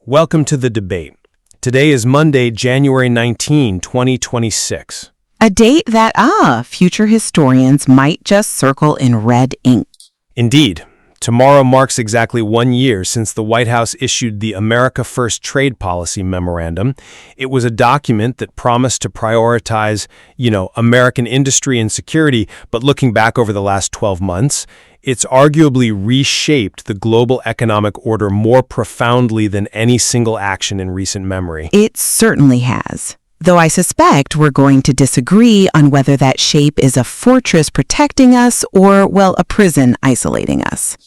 Welcome to the debate. Today is Monday, January 19, 2026. A date that, future historians might just circle in red ink. Indeed, tomorrow marks exactly 1 year since the White House issued the America First Trade Policy Memorandum. It was a document that promised to prioritize, American industry and security, but looking back over the last 12 months, it's arguably reshaped the global economic order more profoundly than any single action in recent memory. It certainly has. Though I suspect we're going to disagree on whether that shape is a fortress protecting us or, a prison isolating us.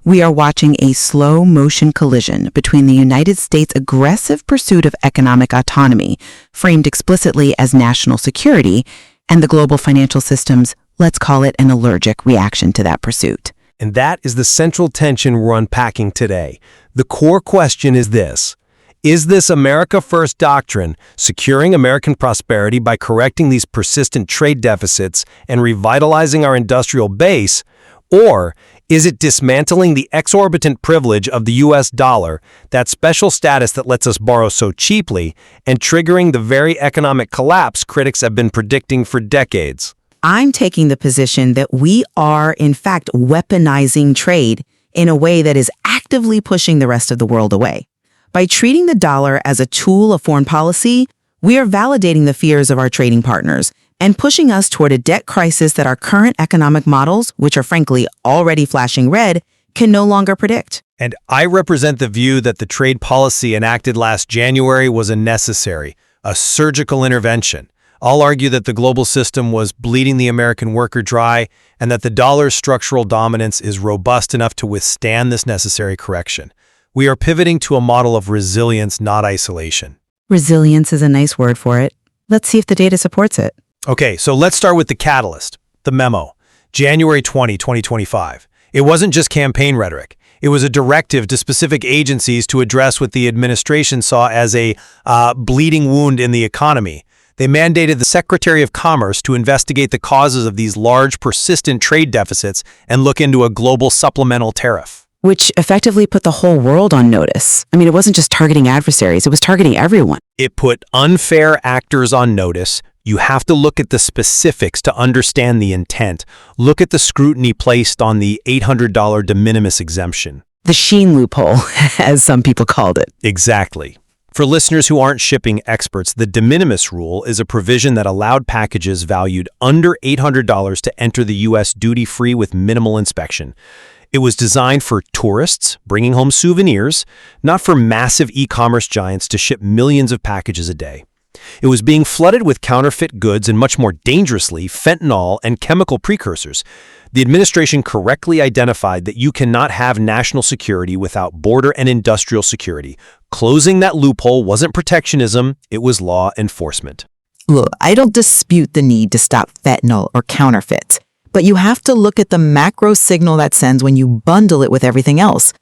We are watching a slow-motion collision between the United States' aggressive pursuit of economic autonomy, framed explicitly as national security, and the global financial system's, let's call it an allergic reaction to that pursuit. And that is the central tension we're unpacking today. The core question is this. Is this America First doctrine securing American prosperity by correcting these persistent trade deficits and revitalizing our industrial base, or is it dismantling the exorbitant privilege of the U.S. dollar, that special status that lets us borrow so cheaply, and triggering the very economic collapse critics have been predicting for decades? I'm taking the position that we are, in fact, weaponizing trade in a way that is actively pushing the rest of the world away. By treating the dollar as a tool of foreign policy, we are validating the fears of our trading partners and pushing us toward a debt crisis that our current economic models, which are frankly already flashing red, can no longer predict. And I represent the view that the trade policy enacted last January was a surgical intervention. I'll argue that the global system was bleeding the American worker dry and that the dollar's structural dominance is robust enough to withstand this necessary correction. We are pivoting to a model of resilience, not isolation. Resilience is a nice word for it. Let's see if the data supports it. Okay, so let's start with the catalyst, the memo. January 20, 2025. It wasn't just campaign rhetoric. It was a directive to specific agencies to address what the administration saw as a bleeding wound in the economy. They mandated the Secretary of Commerce to investigate the causes of these large, persistent trade deficits and look into a global supplemental tariff. Which effectively put the whole world on notice. I mean, it wasn't just targeting adversaries, it was targeting everyone. It put unfair actors on notice. You have to look at the specifics to understand the intent. Look at the scrutiny placed on the $800 de minimis exemption. The Sheen loophole, as some people called it. Exactly. For listeners who aren't shipping experts, the de minimis rule is a provision that allowed packages valued under $800 to enter the U.S. duty-free with minimal inspection. It was designed for tourists bringing home souvenirs, not for massive e-commerce giants to ship millions of packages a day. It was being flooded with counterfeit goods and, much more dangerously, fentanyl and chemical precursors. The administration correctly identified that you cannot have national security without border and industrial security. Closing that loophole wasn't protectionism, it was law enforcement. Look, I don't dispute the need to stop fentanyl or counterfeits, but you have to look at the macro signal that sends when you bundle it with everything else.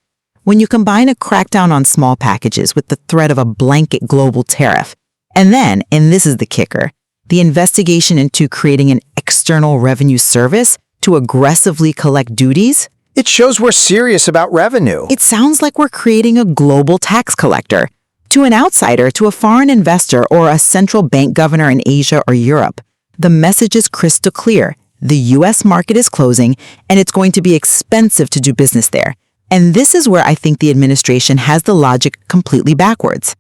When you combine a crackdown on small packages with the threat of a blanket global tariff, and then, and this is the kicker, the investigation into creating an external revenue service to aggressively collect duties, it shows we're serious about revenue. it sounds like we're creating a global tax collector. To an outsider, to a foreign investor, or a central bank governor in Asia or Europe, the message is crystal clear. The U.S. market is closing, and it's going to be expensive to do business there. And this is where I think the administration has the logic completely backwards.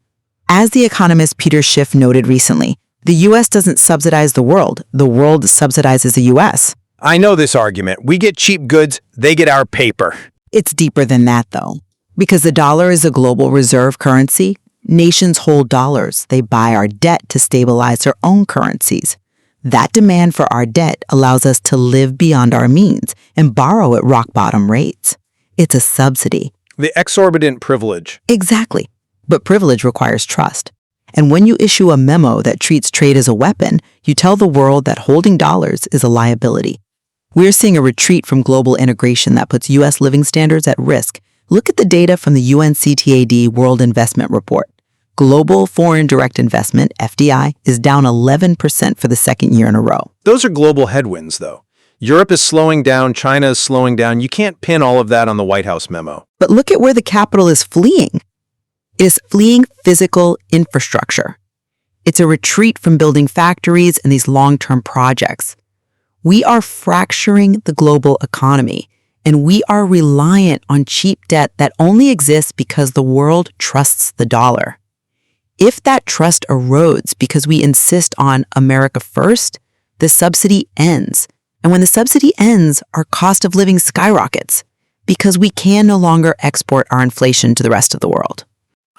As the economist Peter Schiff noted recently, the U.S. doesn't subsidize the world subsidizes the U.S. I know this argument. We get cheap goods, they get our paper. It's deeper than that, though. Because the dollar is a global reserve currency, nations hold dollars. They buy our debt to stabilize their own currencies. That demand for our debt allows us to live beyond our means and borrow at rock-bottom rates. It's a subsidy. The exorbitant privilege. Exactly. But privilege requires trust. And when you issue a memo that treats trade as a weapon, you tell the world that holding dollars is a liability. We're seeing a retreat from global integration that puts U.S. living standards at risk. Look at the data from the UNCTAD World Investment Report. Global foreign direct investment, FDI, is down 11% for the second year in a row. Those are global headwinds, though. Europe is slowing down, China is slowing down. You can't pin all of that on the White House memo. But look at where the capital is fleeing. It is fleeing physical infrastructure. It's a retreat from building factories and these long-term projects. We are fracturing the global economy, and we are reliant on cheap debt that only exists because the world trusts the dollar. If that trust erodes because we insist on America first, the subsidy ends. And when the subsidy ends, our cost of living skyrockets because we can no longer export our inflation to the rest of the world.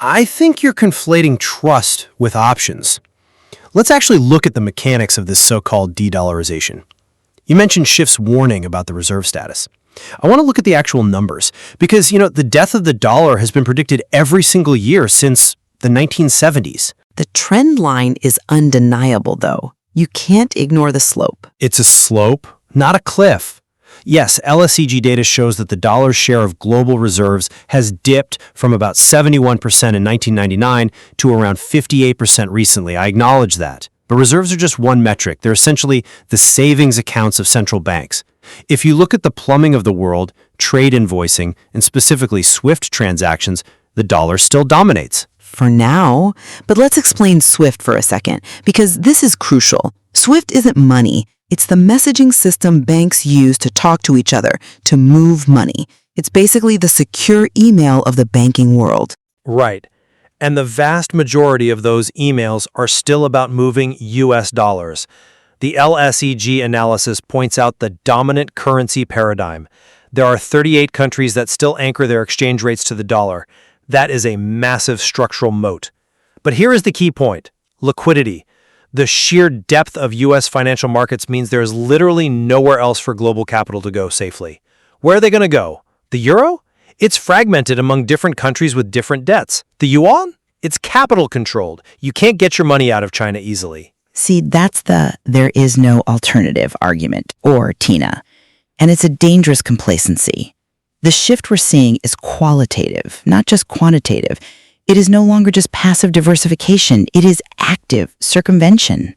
I think you're conflating trust with options. Let's actually look at the mechanics of this so-called de-dollarization. You mentioned Schiff's warning about the reserve status. I want to look at the actual numbers because, the death of the dollar has been predicted every single year since the 1970s. The trend line is undeniable, though. You can't ignore the slope. It's a slope, not a cliff. Yes, LSEG data shows that the dollar's share of global reserves has dipped from about 71% in 1999 to around 58% recently. I acknowledge that. But reserves are just one metric. They're essentially the savings accounts of central banks. If you look at the plumbing of the world, trade invoicing, and specifically SWIFT transactions, the dollar still dominates. For now, but let's explain SWIFT for a second, because this is crucial. SWIFT isn't money. It's the messaging system banks use to talk to each other, to move money. It's basically the secure email of the banking world. Right. And the vast majority of those emails are still about moving US dollars. The LSEG analysis points out the dominant currency paradigm. There are 38 countries that still anchor their exchange rates to the dollar. That is a massive structural moat. But here is the key point: liquidity. The sheer depth of U.S. financial markets means there is literally nowhere else for global capital to go safely. Where are they going to go? The euro? It's fragmented among different countries with different debts. The yuan? It's capital controlled. You can't get your money out of China easily. See, that's the there is no alternative argument, or TINA. And it's a dangerous complacency. The shift we're seeing is qualitative, not just quantitative. It is no longer just passive diversification. It is active circumvention.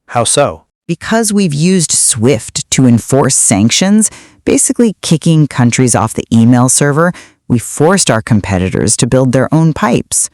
How so? Because we've used SWIFT to enforce sanctions, basically kicking countries off the email server, we forced our competitors to build their own pipes.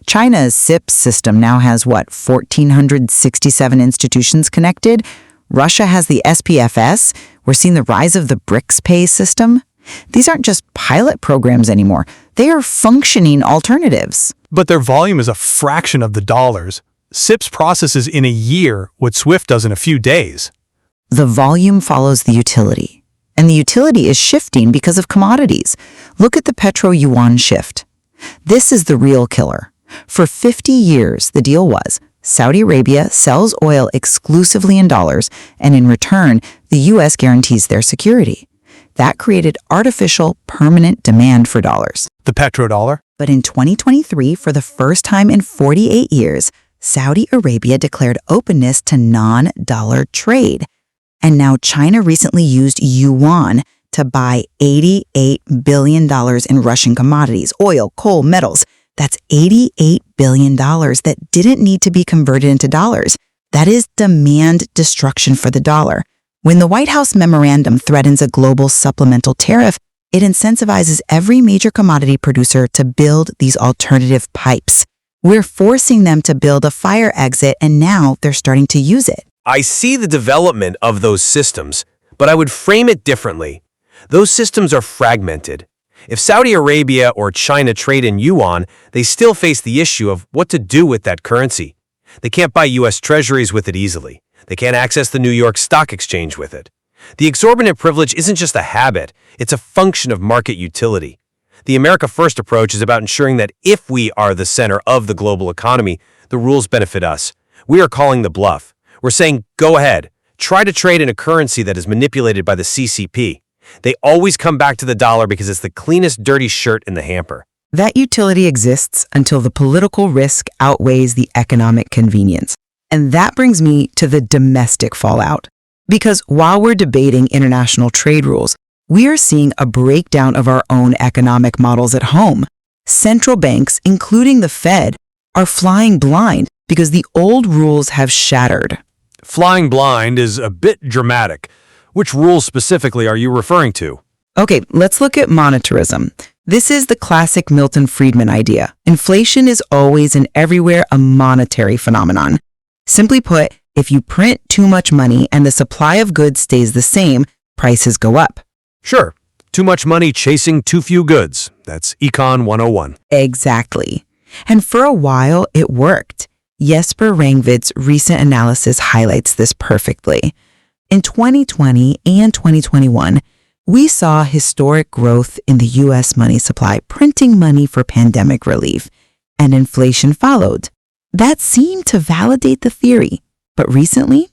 China's SIP system now has, 1,467 institutions connected? Russia has the SPFS. We're seeing the rise of the BRICS Pay system. These aren't just pilot programs anymore. They are functioning alternatives. But their volume is a fraction of the dollars. SIPS processes in a year what SWIFT does in a few days. The volume follows the utility. And the utility is shifting because of commodities. Look at the petro-yuan shift. This is the real killer. For 50 years, the deal was Saudi Arabia sells oil exclusively in dollars, and in return, the U.S. guarantees their security. That created artificial, permanent demand for dollars. The petrodollar? But in 2023, for the first time in 48 years, Saudi Arabia declared openness to non-dollar trade. And now China recently used yuan to buy $88 billion in Russian commodities, oil, coal, metals. That's $88 billion that didn't need to be converted into dollars. That is demand destruction for the dollar. When the White House memorandum threatens a global supplemental tariff, it incentivizes every major commodity producer to build these alternative pipes. We're forcing them to build a fire exit, and now they're starting to use it. I see the development of those systems, but I would frame it differently. Those systems are fragmented. If Saudi Arabia or China trade in yuan, they still face the issue of what to do with that currency. They can't buy U.S. treasuries with it easily. They can't access the New York Stock Exchange with it. The exorbitant privilege isn't just a habit, it's a function of market utility. The America First approach is about ensuring that if we are the center of the global economy, the rules benefit us. We are calling the bluff. We're saying, go ahead, try to trade in a currency that is manipulated by the CCP. They always come back to the dollar because it's the cleanest dirty shirt in the hamper. That utility exists until the political risk outweighs the economic convenience. And that brings me to the domestic fallout. Because while we're debating international trade rules, we are seeing a breakdown of our own economic models at home. Central banks, including the Fed, are flying blind because the old rules have shattered. Flying blind is a bit dramatic. Which rules specifically are you referring to? Okay, let's look at monetarism. This is the classic Milton Friedman idea. Inflation is always and everywhere a monetary phenomenon. Simply put, if you print too much money and the supply of goods stays the same, prices go up. Sure, too much money chasing too few goods. That's Econ 101. Exactly. And for a while, it worked. Jesper Rangvid's recent analysis highlights this perfectly. In 2020 and 2021, we saw historic growth in the U.S. money supply, printing money for pandemic relief, and inflation followed. That seemed to validate the theory, but recently,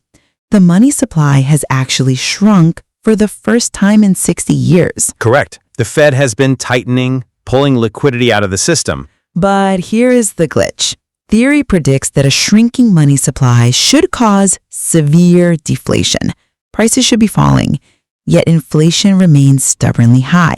the money supply has actually shrunk for the first time in 60 years. Correct. The Fed has been tightening, pulling liquidity out of the system. But here is the glitch. Theory predicts that a shrinking money supply should cause severe deflation. Prices should be falling, yet inflation remains stubbornly high.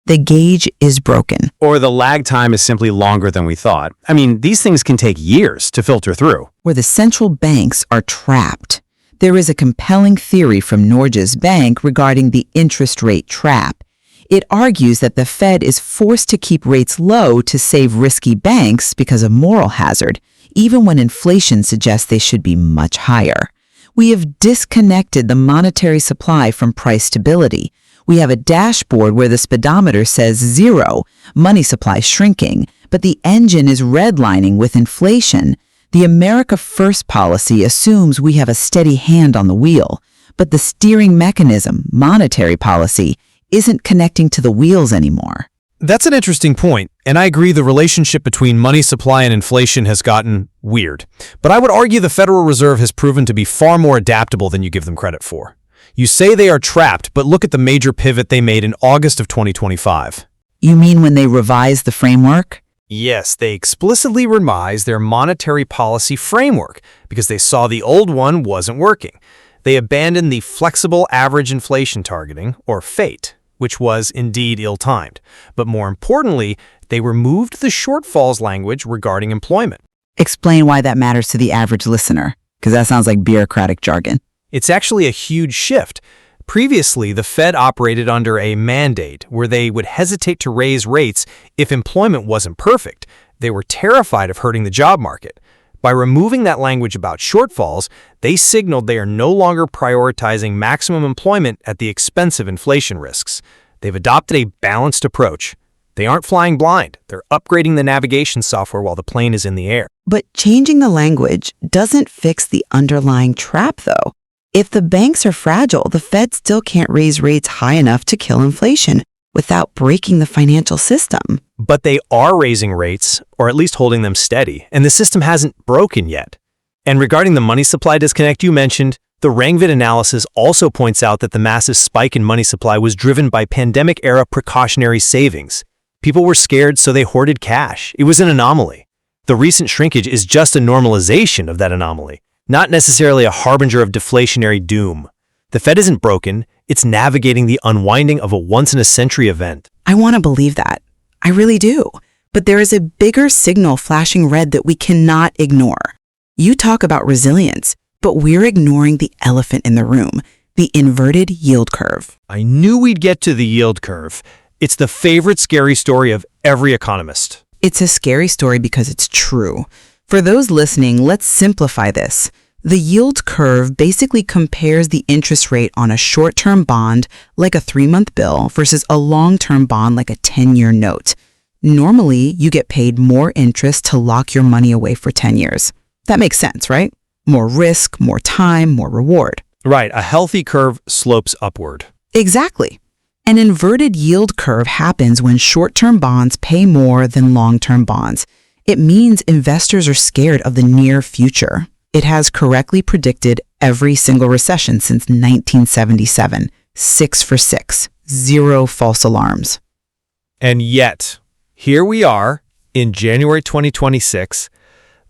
The gauge is broken. Or the lag time is simply longer than we thought. I mean, these things can take years to filter through. Where the central banks are trapped. There is a compelling theory from Norges Bank regarding the interest rate trap. It argues that the Fed is forced to keep rates low to save risky banks because of moral hazard, even when inflation suggests they should be much higher. We have disconnected the monetary supply from price stability. We have a dashboard where the speedometer says 0, money supply shrinking, but the engine is redlining with inflation. The America First policy assumes we have a steady hand on the wheel, but the steering mechanism, monetary policy, isn't connecting to the wheels anymore. That's an interesting point, and I agree the relationship between money supply and inflation has gotten weird. But I would argue the Federal Reserve has proven to be far more adaptable than you give them credit for. You say they are trapped, but look at the major pivot they made in August of 2025. You mean when they revised the framework? Yes, they explicitly revised their monetary policy framework because they saw the old one wasn't working. They abandoned the flexible average inflation targeting, or FATE, which was indeed ill-timed. But more importantly, they removed the shortfalls language regarding employment. Explain why that matters to the average listener, because that sounds like bureaucratic jargon. It's actually a huge shift. Previously, the Fed operated under a mandate where they would hesitate to raise rates if employment wasn't perfect. They were terrified of hurting the job market. By removing that language about shortfalls, they signaled they are no longer prioritizing maximum employment at the expense of inflation risks. They've adopted a balanced approach. They aren't flying blind. They're upgrading the navigation software while the plane is in the air. But changing the language doesn't fix the underlying trap, though. If the banks are fragile, the Fed still can't raise rates high enough to kill inflation without breaking the financial system. But they are raising rates, or at least holding them steady, and the system hasn't broken yet. And regarding the money supply disconnect you mentioned, the Rangvid analysis also points out that the massive spike in money supply was driven by pandemic-era precautionary savings. People were scared, so they hoarded cash. It was an anomaly. The recent shrinkage is just a normalization of that anomaly, not necessarily a harbinger of deflationary doom. The Fed isn't broken, it's navigating the unwinding of a once-in-a-century event. I want to believe that. I really do. But there is a bigger signal flashing red that we cannot ignore. You talk about resilience, but we're ignoring the elephant in the room, the inverted yield curve. I knew we'd get to the yield curve. It's the favorite scary story of every economist. It's a scary story because it's true. For those listening, let's simplify this. The yield curve basically compares the interest rate on a short-term bond, like a 3-month bill, versus a long-term bond, like a 10-year note. Normally, you get paid more interest to lock your money away for 10 years. That makes sense, right? More risk, more time, more reward. Right, a healthy curve slopes upward. Exactly. An inverted yield curve happens when short-term bonds pay more than long-term bonds. It means investors are scared of the near future. It has correctly predicted every single recession since 1977, 6 for 6, 0 false alarms. And yet, here we are in January 2026.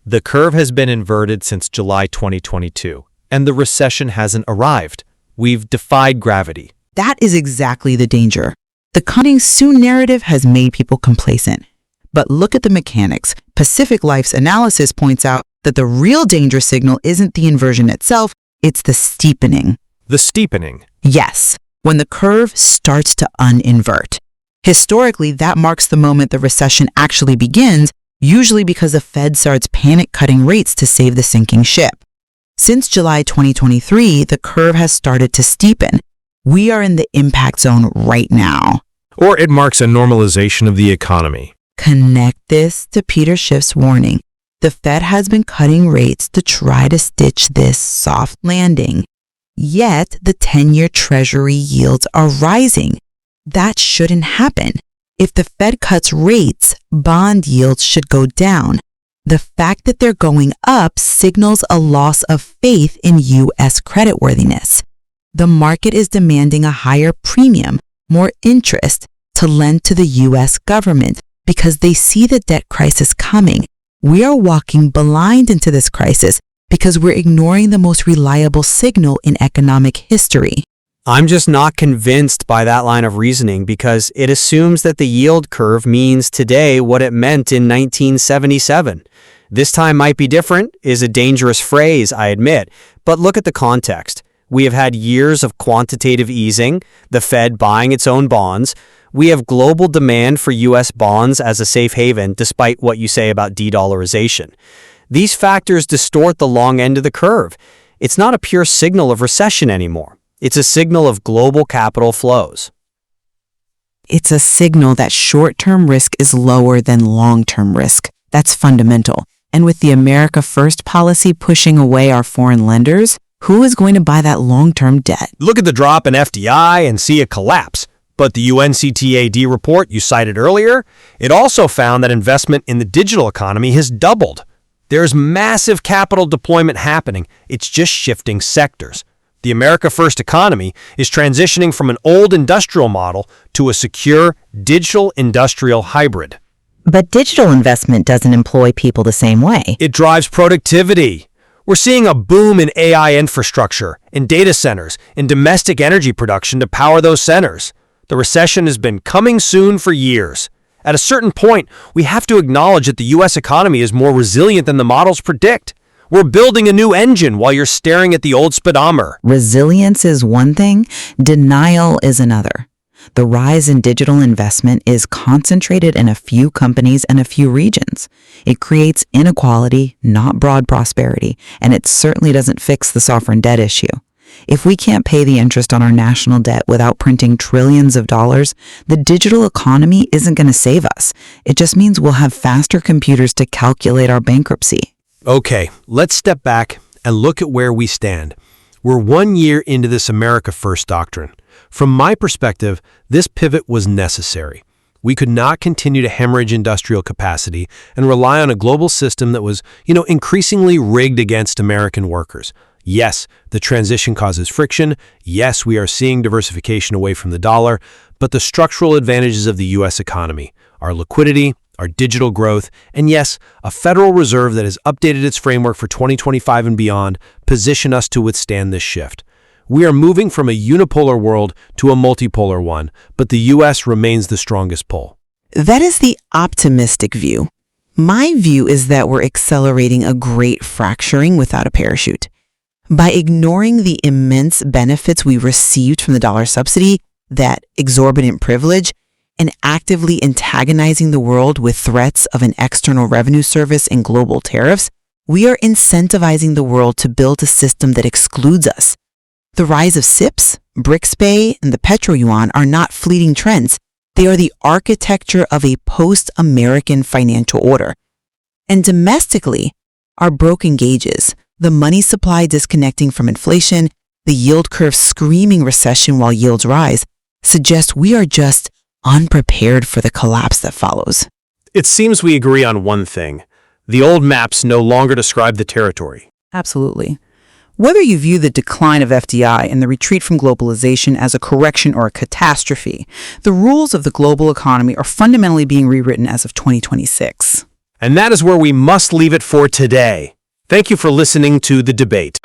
The curve has been inverted since July 2022, and the recession hasn't arrived. We've defied gravity. That is exactly the danger. The coming soon narrative has made people complacent. But look at the mechanics. Pacific Life's analysis points out that the real danger signal isn't the inversion itself, it's the steepening. The steepening. Yes, when the curve starts to uninvert. Historically, that marks the moment the recession actually begins, usually because the Fed starts panic cutting rates to save the sinking ship. Since July 2023, the curve has started to steepen. We are in the impact zone right now. Or it marks a normalization of the economy. Connect this to Peter Schiff's warning. The Fed has been cutting rates to try to stitch this soft landing. Yet, the 10-year Treasury yields are rising. That shouldn't happen. If the Fed cuts rates, bond yields should go down. The fact that they're going up signals a loss of faith in U.S. creditworthiness. The market is demanding a higher premium, more interest, to lend to the U.S. government because they see the debt crisis coming. We are walking blind into this crisis because we're ignoring the most reliable signal in economic history. I'm just not convinced by that line of reasoning because it assumes that the yield curve means today what it meant in 1977. This time might be different is a dangerous phrase, I admit, but look at the context. We have had years of quantitative easing, the Fed buying its own bonds. We have global demand for U.S. bonds as a safe haven, despite what you say about de-dollarization. These factors distort the long end of the curve. It's not a pure signal of recession anymore. It's a signal of global capital flows. It's a signal that short-term risk is lower than long-term risk. That's fundamental. And with the America First policy pushing away our foreign lenders, who is going to buy that long-term debt? Look at the drop in FDI and see a collapse. But the UNCTAD report you cited earlier, it also found that investment in the digital economy has doubled. There's massive capital deployment happening. It's just shifting sectors. The America First economy is transitioning from an old industrial model to a secure digital industrial hybrid. But digital investment doesn't employ people the same way. It drives productivity. We're seeing a boom in AI infrastructure, in data centers, in domestic energy production to power those centers. The recession has been coming soon for years. At a certain point, we have to acknowledge that the U.S. economy is more resilient than the models predict. We're building a new engine while you're staring at the old speedometer. Resilience is one thing, denial is another. The rise in digital investment is concentrated in a few companies and a few regions. It creates inequality, not broad prosperity, and it certainly doesn't fix the sovereign debt issue. If we can't pay the interest on our national debt without printing trillions of dollars, the digital economy isn't going to save us. It just means we'll have faster computers to calculate our bankruptcy. Okay, let's step back and look at where we stand. We're 1 year into this America First doctrine. From my perspective, this pivot was necessary. We could not continue to hemorrhage industrial capacity and rely on a global system that was, increasingly rigged against American workers. Yes, the transition causes friction. Yes, we are seeing diversification away from the dollar, but the structural advantages of the U.S. economy, our liquidity, our digital growth, and yes, a Federal Reserve that has updated its framework for 2025 and beyond position us to withstand this shift. We are moving from a unipolar world to a multipolar one, but the U.S. remains the strongest pole. That is the optimistic view. My view is that we're accelerating a great fracturing without a parachute. By ignoring the immense benefits we received from the dollar subsidy, that exorbitant privilege, and actively antagonizing the world with threats of an external revenue service and global tariffs, we are incentivizing the world to build a system that excludes us. The rise of SIPs, BRICS-Pay, and the petro-yuan are not fleeting trends. They are the architecture of a post-American financial order. And domestically, our broken gauges, the money supply disconnecting from inflation, the yield curve screaming recession while yields rise, suggest we are just unprepared for the collapse that follows. It seems we agree on one thing. The old maps no longer describe the territory. Absolutely. Whether you view the decline of FDI and the retreat from globalization as a correction or a catastrophe, the rules of the global economy are fundamentally being rewritten as of 2026. And that is where we must leave it for today. Thank you for listening to The Debate.